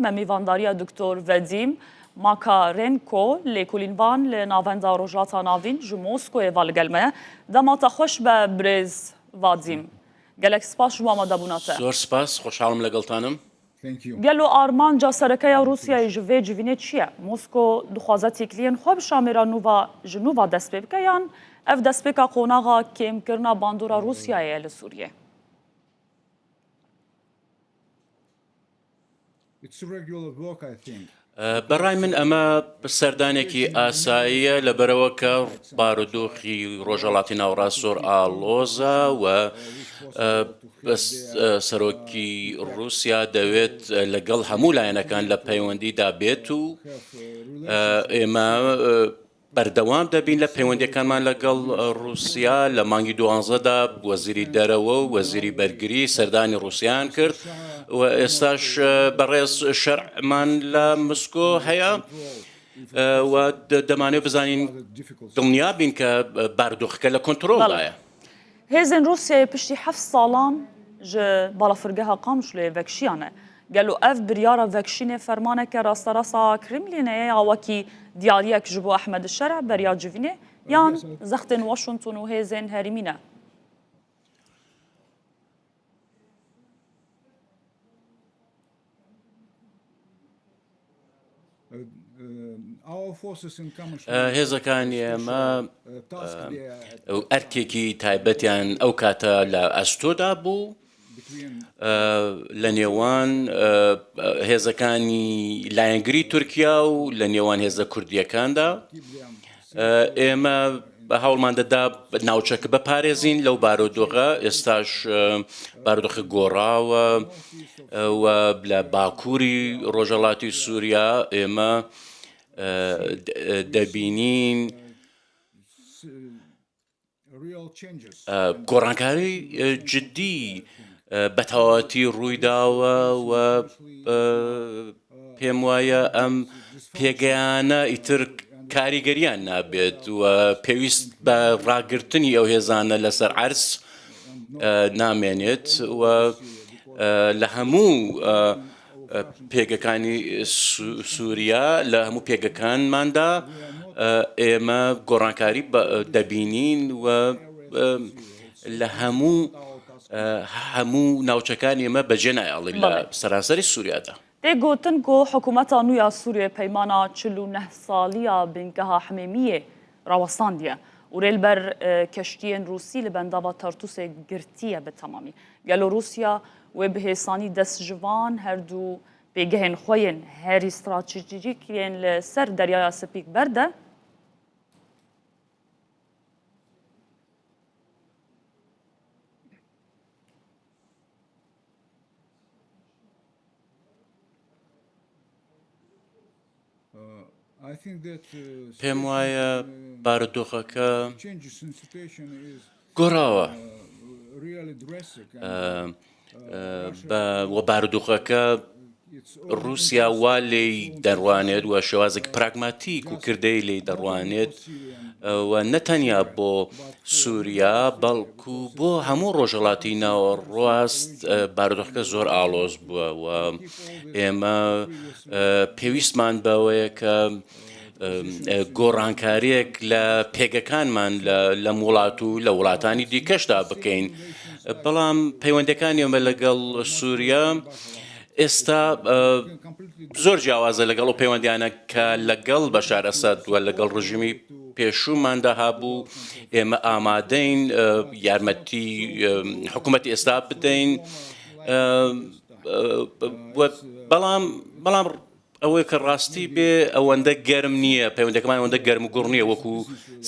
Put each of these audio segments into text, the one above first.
میوانداری دکتر ودیم ماکارنکو لیکولینوان لناوندا روجاتا ناوین جموسکو والگلمه دمات خوش به برز وادیم گلک سپاس شما ما دبوناته زۆر سپاس خۆشحاڵم لەگەڵتانم. گلو آرمان جا سرکه روسیای جوی جوینه چیه؟ موسکو دخوازه تیکلین خواب شامرا نووا جنوبا دست بکه یان اف دست بکه قوناغا کم کرنا باندورا روسیای لسوریه. بەڕای من ئەمە سەردانێکی ئاساییە لەبەرەوە کە بارودۆخی ڕۆژهەڵاتی ناوەڕاست زۆر ئاڵۆزە و سەرۆکی رووسیا دەوێت لەگەڵ هەموو لایەنەکان لە پەیوەندیدا بێت و ئێمە بەردەوام دەبین لە پەیوەندیەکانمان لەگەڵ رووسیا لە مانگی 12دا وەزیری دەرەوە و وەزیری بەرگری سەردانی رووسیان کرد و ئێستاش بەڕێز شەرعمان لە مسکۆ هەیە و دەمانێت بزانین دڵنیا بین کە بارودۆخەکە لە کۆنتڕۆڵدایە. هێزن رووسیای پشتی 7 ساڵان ji balafirgeha Qamişloyê vekşiyane gelo ev biryara vekşînê fermaneke rasterasa Kremlînê ya wekî diyariyek ji bo Ehmed Şerع beriya civînê yan zextên Washington û hêzên herîmî ne. هێزەکانی ئێمە ئەرکێکی تایبەتیان ئەو کاتە لە ئەستۆدا بوو لە نێوان هێزەکانی لایەنگری تورکیا و لە نێوان هێزە کوردیەکاندا ئێمە بە هەوڵمان دەدا ناوچەکە بپارێزین لەو بارودۆخە ئێستاش بارودۆخە گۆڕاوە و لە باکووری ڕۆژهەڵاتی سووریا ئێمە دەبینین گۆڕانکاری جددی بەتەواتی ڕوویداوە و پێم وایە ئەم پێگەیانە ئیتر کاریگەریان نابێت و پێویست بە ڕاگررتنی ئەو هێزانە لەسەر عەرز نامێنێت و لە هەموو پێگەکانی سووریا لە هەموو پێگەکانماندا ئێمە گۆڕانکاری دەبینین و لە هەموو ناوچەکان ئێمە بەجێ نایەڵین لە سەرانسەری سووریادا. تێگوتن گۆ حکوومەتا نویا سووریە پەیمانە 49 ساڵیە بنگەها حمێمیە ڕاوەستاندیە و رێلبەر کەشتیên رووسی لە بەنداوا تەرتوسێ گرتیە بە تەمامی گەلۆ رووسیا wê bi hêsanî dest ji van her du pêgehên xwe yên herî stratejîk yên li ser deryaya Spîk berde پێم وایە بارودۆخەکە گۆڕاوە و بارودۆخەکە رووسیا وا لێی دەڕوانێت و شێوازێک پراگماتیک و کردەی لێی دەڕوانێت و نەتەنیا بۆ سووریا بەڵکو بۆ هەموو ڕۆژهەڵاتی ناوەڕاست بارودۆخەکە زۆر ئاڵۆز بووە و ئێمە پێویستمان بەوەیە کە گۆڕانکاریەک لە پێگەکانمان لە وڵات و لە وڵاتانی دیکەشدا بکەین بەڵام پەیوەندەکانی ئێمە لەگەڵ سووریا ئێستا زۆر جیاوازە لەگەڵ و پەیوەندیانە کە لەگەڵ بەشار ئەسەد و لەگەڵ ڕژیمی پێشووماندا هەبوو ئێمە ئامادەین یارمەتی حکوومەتی ئێستا بدەین بەڵام ئەوەی کە ڕاستی بێ ئەوەندە گەرم نییە پەیوەندەکەمان ئەوەندە گەرم و گوڕ نییە وەکو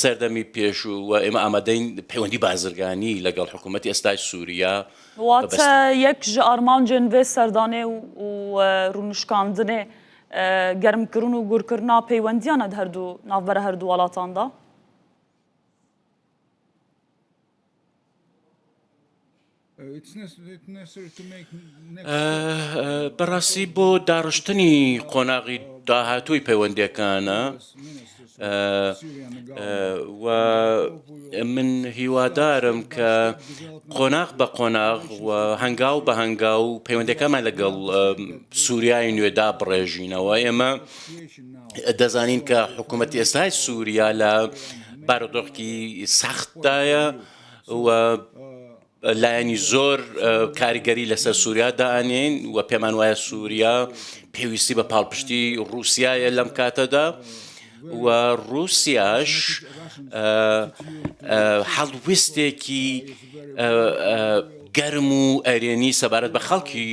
سەردەمی پێشوو و ئێمە ئامادەین پەیوەندی بازرگانی لەگەڵ حکوومەتی ئێستای سووریا واتە یەک ji armancên vê serdanê û rûnişkandinê germkirin û gurkirina peywendiyan e navbera her du welatan da بەڕاستی بۆ داڕشتنی قۆناغی داهاتووی پەیوەندیەکانە و من هیوادارم کە قۆناغ بە قۆناغ و هەنگاو بە هەنگاو پەیوەندیەکانمان لەگەڵ سووریای نوێدا بڕێژینەوە. ئێمە دەزانین کە حکوومەتی ئێستای سووریا لە بارودۆخی سەختدایە و لایەنی زۆر کاریگەری لەسەر سووریا دائانێن و پێمان وایە سووریا پێویستی بە پاڵپشتی رووسایە لەم کاتەدا و رووسیاش هەڵویستێکی گەرم و ئەرێنی سەبارەت بە خەڵکی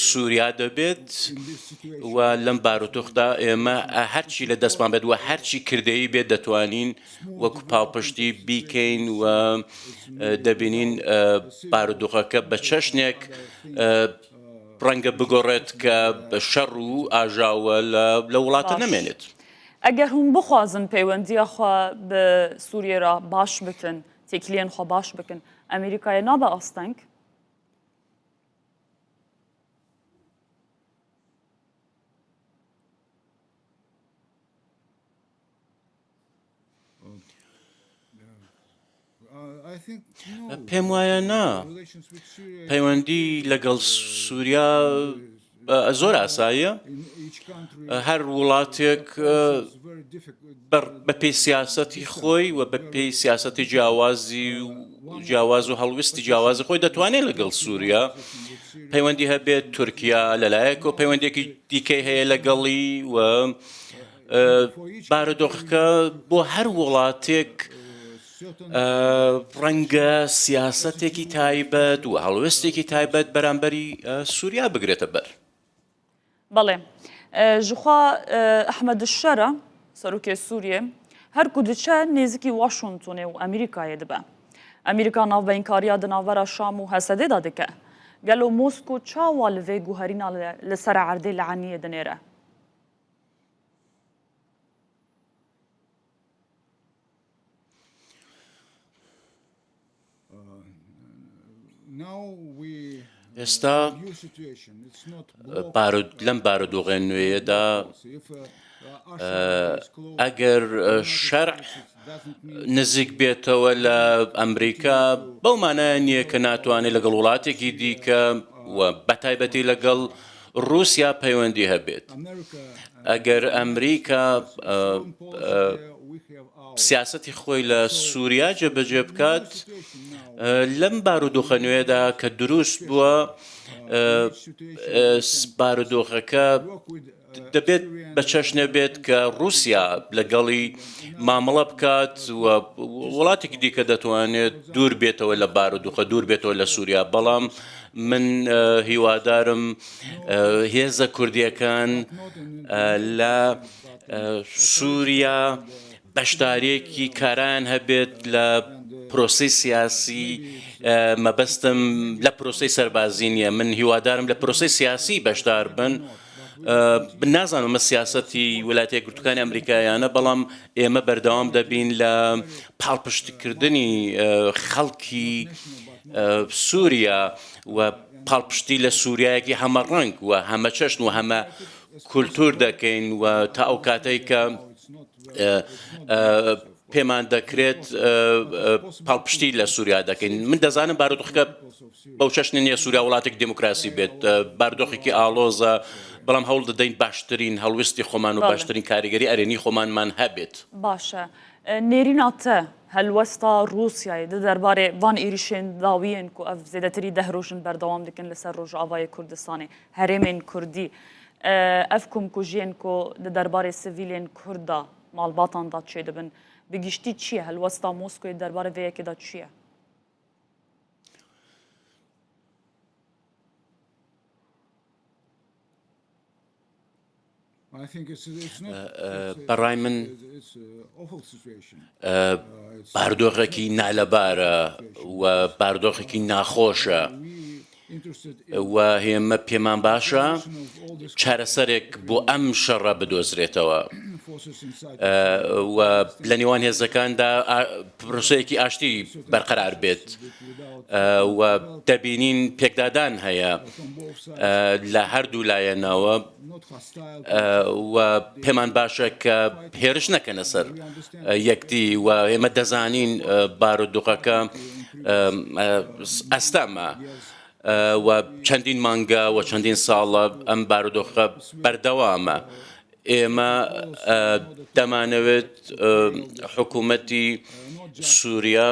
سووریا دەبێت و لەم بارودۆخدا ئێمە هەرچی لە دەستمان بێت و هەرچی کردەیی بێت دەتوانین وەکو پاڵپشتی بیکەین و دەبینین بارودۆخەکە بە چەشنێک ڕەنگە بگۆڕێت کە شەڕ و ئاژاوە لە وڵاتە نەمێنێت. ئەگەر هەم بخوازن پەیوەندیە خوا بە سووریێرا باش بکەن تێکیلیان خوا باش بکەن ئەمریکایە نابە ئاستەنگ؟ پێم وایە نا پەیوەندی لەگەڵ سووریا زۆر ئاساییە. هەر وڵاتێک بەپێی سیاسەتی خۆی و بەپێی سیاسەتی جیاواز و هەڵویستی جیاوازی خۆی دەتوانێت لەگەڵ سووریا پەیوەندی هەبێت. تورکیا لەلایەکەوە پەیوەندێکی دیکەی هەیە لەگەڵی و بارودۆخەکە بۆ هەر وڵاتێک ڕەنگە سیاسەتێکی تایبەت و هەڵوێستێکی تایبەت بەرامبەری سووریا بگرێتە بەر. بەڵێ ژخوا ئەحمەد الشەرە سەرۆکێ سووریێ هەرکو دچە نێزیکی واشنتنێ و ئەمریکایە دەبە. ئەمریکا ناوبەینکاریە دناوەرە شام و هەسەدێدا دەکە. گەلۆ مۆسکۆ چاوا لەوێ گوهەرینا لەسەر عەردەی لەعانیە دەنێرە. ئێستا لەم بارودۆخە نوێیەدا ئەگەر شەرع نزیک بێتەوە لە ئەمریکا بەو مانایە نییە کە ناتوانێت لەگەڵ وڵاتێکی دیکە و بەتایبەتی لەگەڵ رووسیا پەیوەندی هەبێت. ئەگەر ئەمریکا سیاسەتی خۆی لە سووریا جێبەجێ بکات لەم بارودۆخە نوێدا کە دروست بووە بارودۆخەکە دەبێت بە چەشنە بێت کە رووسیا لەگەڵی مامەڵە بکات و وڵاتێکی دیکە دەتوانێت دوور بێتەوە لە بارودۆخە دوور بێتەوە لە سووریا. بەڵام من هیوادارم هێزە کوردیەکان لە سووریا بەشدارێکی کاران هەبێت لە پرۆسی سیاسی. مەبەستم لە پرۆسی سەربازی نییە، من هیوادارم لە پرۆسی سیاسی بەشدار بن. نازانم ئەمە سیاسەتی ویلایەتە یەکگرتووەکانی ئەمریکایانە، بەڵام ئێمە بەردەوام دەبین لە پاڵپشتکردنی خەڵکی سووریا و پاڵپشتی لە سووریایەکی هەمە ڕەنگ و هەمە چەشن و هەمە کولتور دەکەین و تا ئەو کاتەی کە پێمان دەکرێت پاڵپشتی لە سووریا دەکەین. من دەزانم بارودۆخەکە بەو چەشنە نییە سووریا وڵاتێک دموکراسی بێت، بارودۆخێکی ئاڵۆزە، بەڵام هەوڵ دەدەین باشترین هەڵویستی خۆمان و باشترین کاریگەری ئەرێنی خۆمانمان هەبێت. باشە نێرینا te helwesta Rûsyayê di derbarê van êrişên dawiyên ku ev zêdetirî deh rojin berdewam dikin li ser Rojavayê Kurdistanê herêmên Kurdî ev komkujiyên ku di derbarê sivîlên Kurd da malbatan da çê dibin bi giştî çi ye? Helwesta Moskoyê derbarê vê yekê da çi ye? بەڕای من بارودۆخێکی نالەبارە و بارودۆخێکی ناخۆشە و هێمە پێمان باشە چارەسەرێک بۆ ئەم شەڕە بدۆزرێتەوە. و لە نێوان هێزەکاندا پرۆسەیەکی ئاشتی بەرقەرار بێت و دەبینین پێکدادان هەیە لە هەردوو لایەنەوە و پێمان باشە کە هێرش نەکەنە سەر یەکتی و ئێمە دەزانین بارودۆخەکە ئەستەمە و چەندین مانگە و چەندین ساڵە ئەم بارودۆخە بەردەوامە. ئێمە دەمانەوێت حکوومەتی سووریا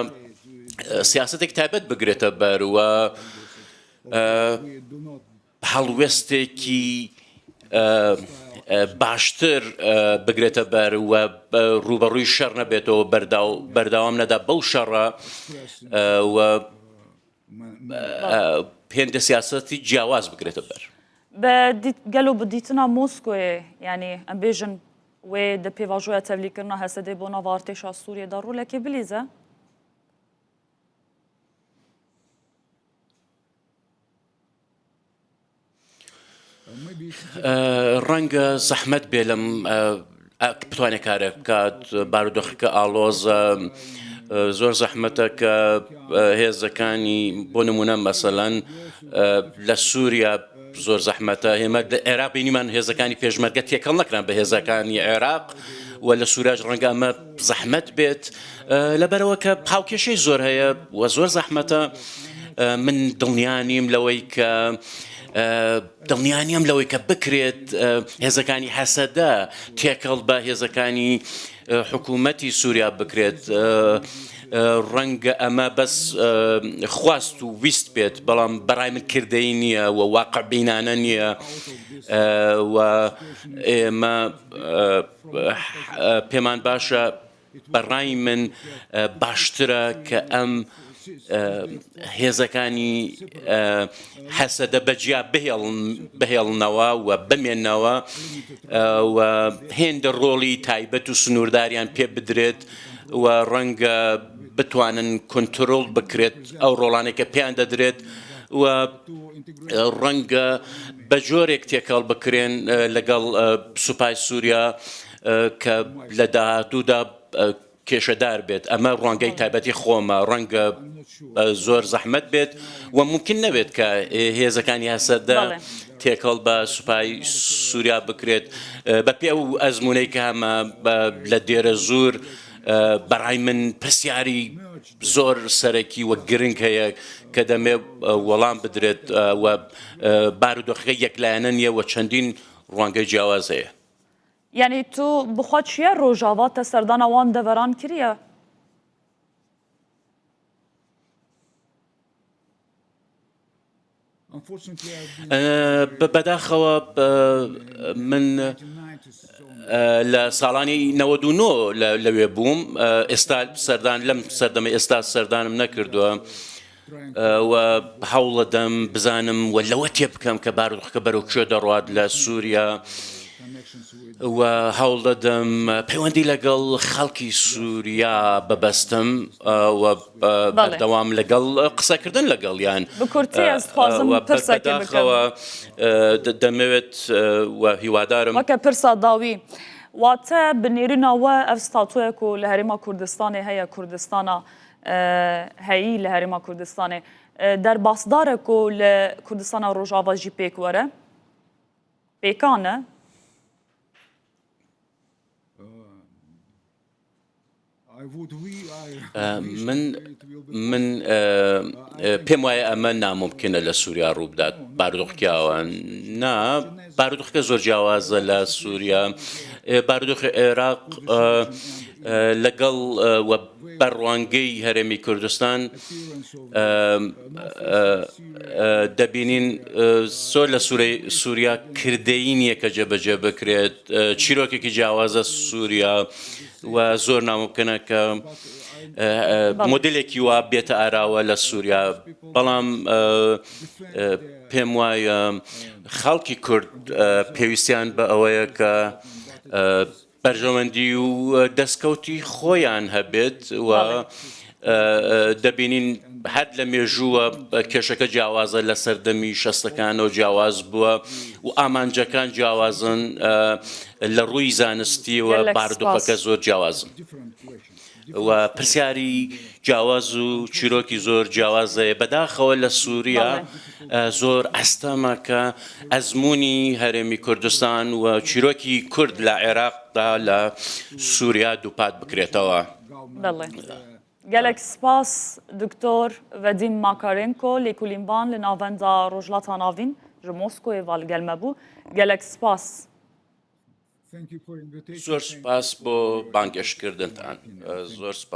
سیاسەتێک تایبەت بگرێتە بەروە هەڵوێستێکی باشتر بگرێتە بەر و ڕوبەڕووی شەڕ نەبێتەوە بەرداوام نەدا بەو شەڕە و هێندە سیاسەتی جیاواز بگرێتە بەر. گەلو بدیتنا مۆسکۆیە یعنی ئەم بێژن وێ دە پێواژۆیە تەڤلیکردنا هەسەدەی بۆ ناو ئارتێشا سووریەدا ڕوولێکی بلیزە؟ ڕەنگە زەحمەت بێ لەم بتوانێت کارێ بکات بارودۆخەکە ئاڵۆزە زۆر زەحمەتە کە هێزەکانی بۆ نمونە مەسەلەن لە سووریا زۆر زەحمەتە ئێمە عێراق بینیمان هێزەکانی پێشمەرگە تێکەڵ نەکران بە هێزەکانی عێراق و لە سووریاش ڕەنگە ئەمە زەحمەت بێت لەبەرەوە کە پاوکێشەی زۆر هەیە و زۆر زەحمەتە. من دڵنیانیم لەوەی کە دڵنیانیم لەوەی کە بکرێت هێزەکانی حەسەدە تێکەڵ بە هێزەکانی حکوومەتی سووریا بکرێت. ڕەنگە ئەمە بەس خواست و ویست بێت بەڵام بەڕای من کردەی نییە و واقع بینانە نییە و ئێمە پێمان باشە بەڕای من باشترە کە ئەم هێزەکانی حەسەدە بەجیا بهێڵنەوە و بمێنەوە و هێندە ڕۆڵی تایبەت و سنوورداریان پێ بدرێت و ڕەنگە بتوانن کۆنترۆڵ بکرێت ئەو ڕۆڵانێکە پێیان دەدرێت و ڕەنگە بە جۆرێک تێکەڵ بکرێن لەگەڵ سوپای سووریا کە لە داهاتوودا کێشەدار بێت. ئەمە ڕوانگەی تایبەتی خۆمە ڕەنگە زۆر زەحمەت بێت و ممکن نەبێت کە هێزەکانی هەسەدە تێکەڵ بە سوپای سووریا بکرێت بە پێ و ئەزمونەی کە هەمە لە دێرە زوور بەڕای من پرسیاری زۆر سەرەکی وە گرنگ هەیە کە دەمێ وەڵام بدرێت و بارودۆخەکە یەکلایەنە نییە و چەندین ڕوانگەی جیاواز هەیە. یعنی تو بخوا چیە ڕۆژاواتە سەردانە وان دەڤەران کریە؟ بەداخەوە من لە ساڵانی 99 لەوێ بووم ئێستا سەردان لەم سەردەمە ئێستا سەردانم نەکردووە و هەوڵە دەم بزانم و لەوە تێ بکەم کە بارودۆخەکە بەرەو کوێ دەڕوات لە سووریا و هەوڵ دەدەم پەیوەندی لەگەڵ خەڵکی سووریا ببەستم و بەردەوام لەگەڵ قسەکردن لەگەڵیان بەداخەوە دەمەوێت و هیوادارم وەکە پرسا داوی واتە بنێرینەوە ئەف ستاتوەیەک و لە هەرێما کوردستانی هەیە کوردستانە هەیی لە هەرێما کوردستانê دەرباسدارێک و لە کوردستانە ڕۆژاوا jî pêk were pêkan e من پێم وایە ئەمە ناممکنە لە سووریا ڕوو بدات بارودۆخکیاوە نا بارودۆخەکە زۆر جیاوازە لە سووریا بارودۆخی عێراق لەگەڵ بەڕوانگەی هەرێمی کوردستان دەبینین زۆر لە سووریا کردەیی نییە کە جێبەجێ بکرێت چیرۆکێکی جیاوازە سووریا و زۆر ناممکنە کە مۆدلێکی وا بێتە ئاراوە لە سووریا بەڵام پێم وایە خەڵکی کورد پێویستیان بە ئەوەیە کە بەرژەوەندی و دەستکەوتی خۆیان هەبێت و دەبینین هەر لە مێژووە کێشەکە جیاوازە لە سەردەمی شەستەکانەوە جیاواز بووە و ئامانجەکان جیاوازن لە ڕووی زانستیەوە باردوقەکە زۆر جیاوازن و پرسیاری جیاواز و چیرۆکی زۆر جیاوازەیە بەداخەوە لە سووریا زۆر ئەستەمە کە ئەزمموی هەرێمی کوردستان و چیرۆکی کورد لە عێراقدا لە سووریا دووپات بکرێتەوە. بله گلک سپاس دکتۆر ڤەدیم ماکارێنکۆ لێکولینبان لە ناوەندا ڕۆژهەڵاتا ناوین ji Moskowê valgelme bû gelek spas. زۆر سپاس بۆ بانگێشتکردنتان زۆر سپاس.